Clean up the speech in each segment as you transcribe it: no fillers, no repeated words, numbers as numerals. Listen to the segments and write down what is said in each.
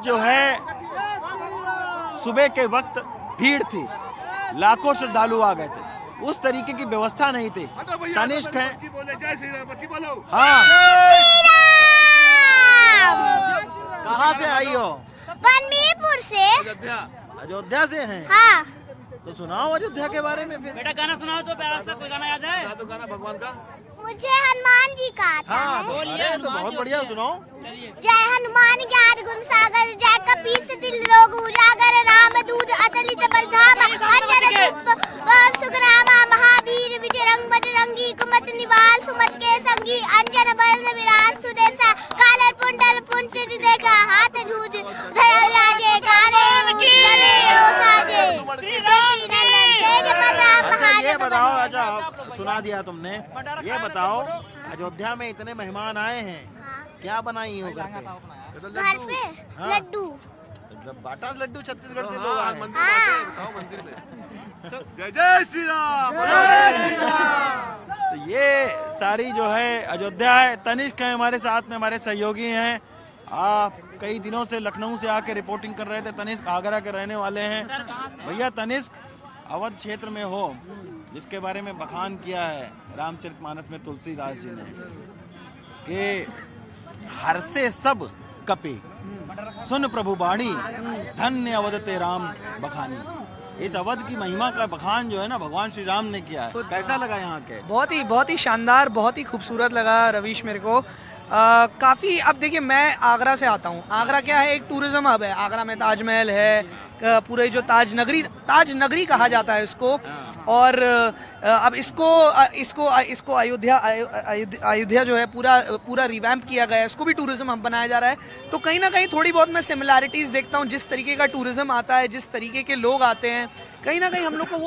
आज जो है सुबह के वक्त भीड़ थी, लाखों श्रद्धालु आ गए थे, उस तरीके की व्यवस्था नहीं थी। तनिष्क है, हाँ, कहाँ से आई हो? वनमीरपुर से। अयोध्या से हैं? हाँ। तो सुनाओ अयोध्या के बारे में फिर। बेटा गाना सुनाओ तो प्यारा सा, कोई गाना याद है? तो गाना भगवान का। मुझे हनुमान जी का आता हाँ, है। अरे तो बहुत बढ़िया, सुनाओ। जय हनुमान ज्ञान गुण सागर, जय कपीस तिल लोग उजागर, राम दूत अतलित बलधामा, अंजन पुष्प सुग्रामा, महावीर विजय बजरंगी, कुमत निवाल सुमत के संगी, अंजन वर्ण विराज सुदेशा, कालर कुंडल पुंसित देखा, हाथ धूज धराजे, काने जने साजे, श्री नंदन तेज प्रताप ये महाजन। बताओ, अच्छा सुना दिया तुमने, ये बताओ अयोध्या में इतने मेहमान आए हैं, क्या बनाई हो घर पे? घर पे हाँ। लड्डू। बाटा लड्डू छत्तीसगढ़ से लोग आए हैं। जय जय श्री राम। तो ये सारी जो है अयोध्या है। तनिष्क है हमारे साथ में, हमारे सहयोगी हैं। आप कई दिनों से लखनऊ से आके रिपोर्टिंग कर रहे थे। तनिष्क आगरा के रहने वाले हैं। भैया तनिष्क, अवध क्षेत्र में हो, जिसके बारे में बखान किया है रामचरितमानस में तुलसीदास जी ने कि हर से सब कपे सुन प्रभु बाणी, धन्य अवध ते राम बखानी। इस अवध की महिमा का बखान जो है ना भगवान श्री राम ने किया है। कैसा लगा यहाँ के? बहुत ही शानदार, बहुत ही खूबसूरत लगा रवीश मेरे को। काफ़ी, अब देखिए मैं आगरा से आता हूँ। आगरा क्या है, एक टूरिज्म हब है। आगरा में ताजमहल है, पूरे जो ताज नगरी कहा जाता है इसको। और अब इसको अयोध्या जो है पूरा रिवैम्प किया गया है, इसको भी टूरिज्म हब बनाया जा रहा है। तो कहीं ना कहीं थोड़ी बहुत मैं सिमिलैरिटीज देखता हूँ, जिस तरीके का टूरिज्म आता है, जिस तरीके के लोग आते हैं, कहीं ना कहीं हम लोग को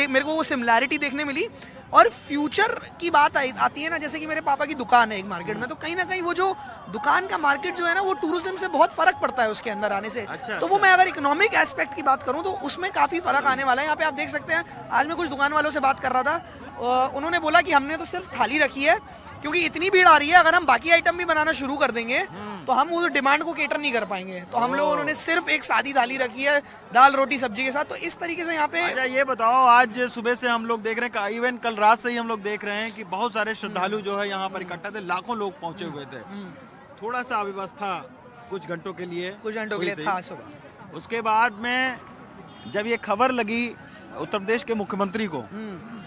मेरे को वो सिमिलैरिटी देखने मिली। और फ्यूचर की बात आती है ना, जैसे कि मेरे पापा की दुकान है एक मार्केट में, तो कहीं ना कहीं वो जो दुकान का मार्केट जो है ना, वो टूरिज्म से बहुत फर्क पड़ता है उसके अंदर आने से। तो वो मैं अगर इकोनॉमिक एस्पेक्ट की बात करूं तो उसमें काफी फर्क आने वाला है। यहाँ पे आप देख सकते हैं, आज मैं कुछ दुकान वालों से बात कर रहा था, उन्होंने बोला कि हमने तो सिर्फ थाली रखी है क्योंकि इतनी भीड़ आ रही है, अगर हम बाकी आइटम भी बनाना शुरू कर देंगे तो हम उस डिमांड को केटर नहीं कर पाएंगे। तो हम लोग, उन्होंने सिर्फ एक सादी थाली रखी है, दाल रोटी सब्जी के साथ। तो इस तरीके से यहाँ पे। अच्छा ये बताओ, आज सुबह से हम लोग देख रहे हैं, इवन कल रात से ही हम लोग देख रहे हैं कि बहुत सारे श्रद्धालु जो है यहाँ पर इकट्ठा थे, लाखों लोग पहुंचे हुए थे। थोड़ा सा अव्यवस्था कुछ घंटों के लिए था सुबह। उसके बाद में जब ये खबर लगी उत्तर प्रदेश के मुख्यमंत्री को,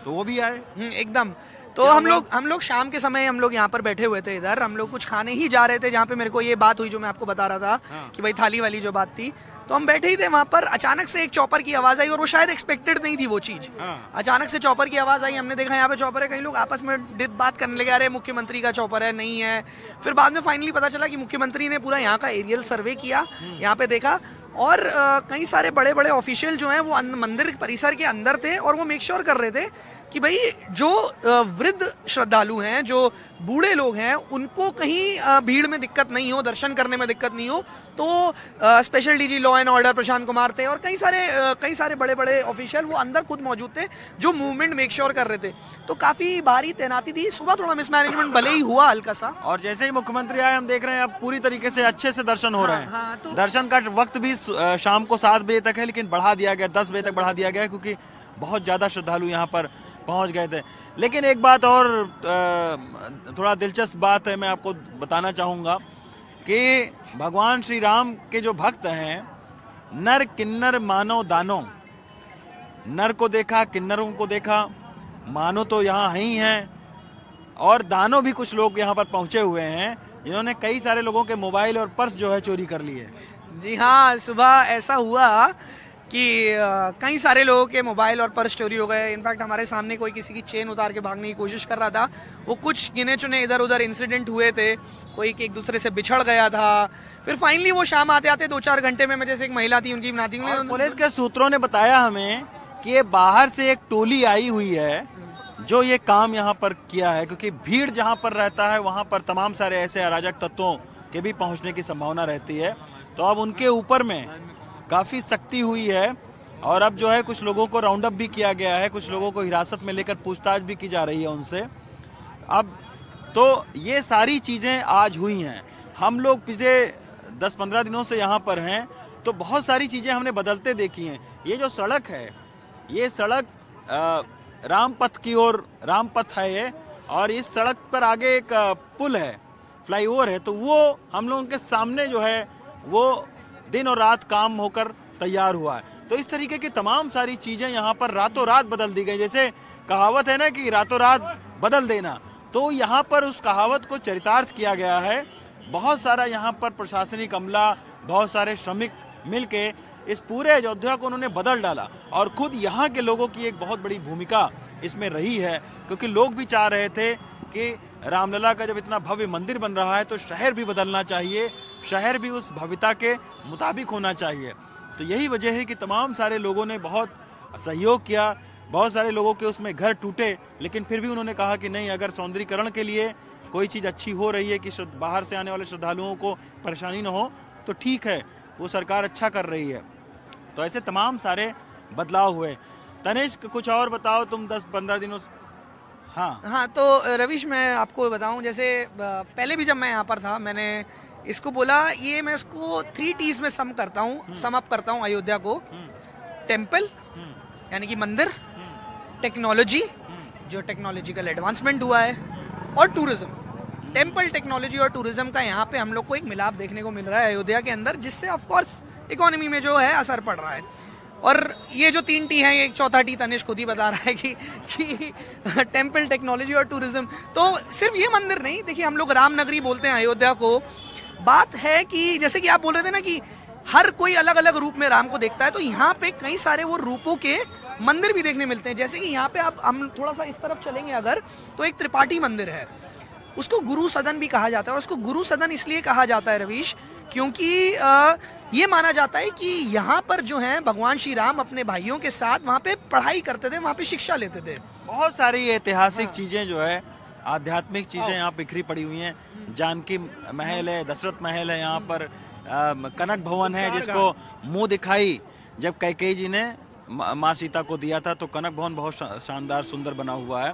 तो वो भी आए एकदम। तो हम लोग शाम के समय हम लोग यहाँ पर बैठे हुए थे, इधर हम लोग कुछ खाने ही जा रहे थे, जहाँ पे मेरे को ये बात हुई जो मैं आपको बता रहा था कि भाई थाली वाली जो बात थी। तो हम बैठे ही थे वहाँ पर, अचानक से एक चॉपर की आवाज आई, और वो शायद एक्सपेक्टेड नहीं थी वो चीज। अचानक से चॉपर की आवाज आई, हमने देखा यहाँ पे चॉपर है, कई लोग आपस में बात करने लगे, अरे मुख्यमंत्री का चॉपर है, नहीं है। फिर बाद में फाइनली पता चला कि मुख्यमंत्री ने पूरा यहाँ का एरियल सर्वे किया, यहाँ पे देखा, और कई सारे बड़े बड़े ऑफिशियल जो हैं वो मंदिर परिसर के अंदर थे, और वो मेक श्योर कर रहे थे कि भाई जो वृद्ध श्रद्धालु हैं, जो बूढ़े लोग हैं, उनको कहीं भीड़ में दिक्कत नहीं हो, दर्शन करने में दिक्कत नहीं हो। तो special DG law and order Prashant Kumar थे, और कई सारे बड़े बड़े ऑफिशियल वो अंदर खुद मौजूद थे, जो मूवमेंट मेक श्योर कर रहे थे। तो काफी भारी तैनाती थी। सुबह थोड़ा मिसमैनेजमेंट भले ही हुआ हल्का सा, और जैसे ही मुख्यमंत्री आए, हम देख रहे हैं अब पूरी तरीके से अच्छे से दर्शन हो रहे हैं। तो दर्शन का वक्त भी शाम को 7 बजे तक है, लेकिन बढ़ा दिया गया, 10 बजे तक बढ़ा दिया गया, क्योंकि बहुत ज्यादा श्रद्धालु यहाँ पर पहुंच गए थे। लेकिन एक बात और थोड़ा दिलचस्प बात है, मैं आपको बताना चाहूँगा कि भगवान श्री राम के जो भक्त हैं, नर किन्नर मानव दानव, नर को देखा, किन्नरों को देखा, मानो तो यहाँ ही हैं, और दानव भी कुछ लोग यहाँ पर पहुँचे हुए हैं, जिन्होंने कई सारे लोगों के मोबाइल और पर्स जो है चोरी कर लिए। जी हाँ, सुबह ऐसा हुआ कि कई सारे लोगों के मोबाइल और पर्स चोरी हो गए। इनफैक्ट हमारे सामने कोई किसी की चेन उतार के भागने की कोशिश कर रहा था। वो कुछ गिने चुने इधर उधर इंसिडेंट हुए थे, कोई एक दूसरे से बिछड़ गया था। फिर फाइनली वो शाम आते आते 2-4 घंटे में, जैसे एक महिला थी उनकी नाती, पुलिस के सूत्रों ने बताया हमें कि ये बाहर से एक टोली आई हुई है जो ये काम यहाँ पर किया है, क्योंकि भीड़ जहाँ पर रहता है वहाँ पर तमाम सारे ऐसे अराजक तत्वों के भी पहुँचने की संभावना रहती है। तो अब उनके ऊपर में काफ़ी सख्ती हुई है, और अब जो है कुछ लोगों को राउंड अप भी किया गया है, कुछ लोगों को हिरासत में लेकर पूछताछ भी की जा रही है उनसे। अब तो ये सारी चीज़ें आज हुई हैं। हम लोग पिछले 10-15 दिनों से यहाँ पर हैं तो बहुत सारी चीज़ें हमने बदलते देखी हैं। ये जो सड़क है, ये सड़क रामपथ की ओर, रामपथ है ये, और इस सड़क पर आगे एक पुल है, फ्लाईओवर है, तो वो हम लोगों के सामने जो है वो दिन और रात काम होकर तैयार हुआ है। तो इस तरीके की तमाम सारी चीज़ें यहाँ पर रातों रात बदल दी गई। जैसे कहावत है ना कि रातों रात बदल देना, तो यहाँ पर उस कहावत को चरितार्थ किया गया है। बहुत सारा यहाँ पर प्रशासनिक अमला, बहुत सारे श्रमिक मिलके इस पूरे अयोध्या को उन्होंने बदल डाला, और खुद यहाँ के लोगों की एक बहुत बड़ी भूमिका इसमें रही है, क्योंकि लोग भी चाह रहे थे कि रामलला का जब इतना भव्य मंदिर बन रहा है तो शहर भी बदलना चाहिए, शहर भी उस भव्यता के मुताबिक होना चाहिए। तो यही वजह है कि तमाम सारे लोगों ने बहुत सहयोग किया। बहुत सारे लोगों के उसमें घर टूटे, लेकिन फिर भी उन्होंने कहा कि नहीं, अगर सौंदर्यीकरण के लिए कोई चीज़ अच्छी हो रही है कि बाहर से आने वाले श्रद्धालुओं को परेशानी न हो, तो ठीक है, वो सरकार अच्छा कर रही है। तो ऐसे तमाम सारे बदलाव हुए। तनिष्क, कुछ और बताओ तुम 10-15 दिनों से। हाँ, तो रवीश, मैं आपको बताऊं, जैसे पहले भी जब मैं यहाँ पर था मैंने इसको बोला, ये मैं इसको 3 T's में सम अप करता हूँ अयोध्या को। टेम्पल यानी कि मंदिर, टेक्नोलॉजी, जो टेक्नोलॉजिकल एडवांसमेंट हुआ है, और टूरिज्म। टेम्पल, टेक्नोलॉजी और टूरिज्म का यहाँ पे हम लोग को एक मिलाप देखने को मिल रहा है अयोध्या के अंदर, जिससे ऑफ कोर्स इकोनॉमी में जो है असर पड़ रहा है। और ये जो 3 T हैं, एक चौथा T तनिष्क खुद ही बता रहा है कि टेम्पल, टेक्नोलॉजी और टूरिज्म। तो सिर्फ ये मंदिर नहीं, देखिए हम लोग राम नगरी बोलते हैं अयोध्या को। बात है कि जैसे कि आप बोल रहे थे ना कि हर कोई अलग अलग रूप में राम को देखता है, तो यहाँ पे कई सारे वो रूपों के मंदिर भी देखने मिलते हैं। जैसे कि यहाँ पे आप हम थोड़ा सा इस तरफ चलेंगे अगर, तो एक त्रिपाठी मंदिर है, उसको गुरु सदन भी कहा जाता है। और उसको गुरु सदन इसलिए कहा जाता है रवीश, क्योंकि ये माना जाता है कि यहाँ पर जो है भगवान श्री राम अपने भाइयों के साथ वहाँ पे पढ़ाई करते थे, वहाँ पे शिक्षा लेते थे। बहुत सारी ऐतिहासिक चीज़ें जो है, आध्यात्मिक चीज़ें यहाँ बिखरी पड़ी हुई हैं। जानकी महल है, दशरथ महल है, यहाँ पर कनक भवन है, जिसको मुंह दिखाई जब कैकेयी जी ने माँ सीता को दिया था, तो कनक भवन बहुत शानदार सुंदर बना हुआ है।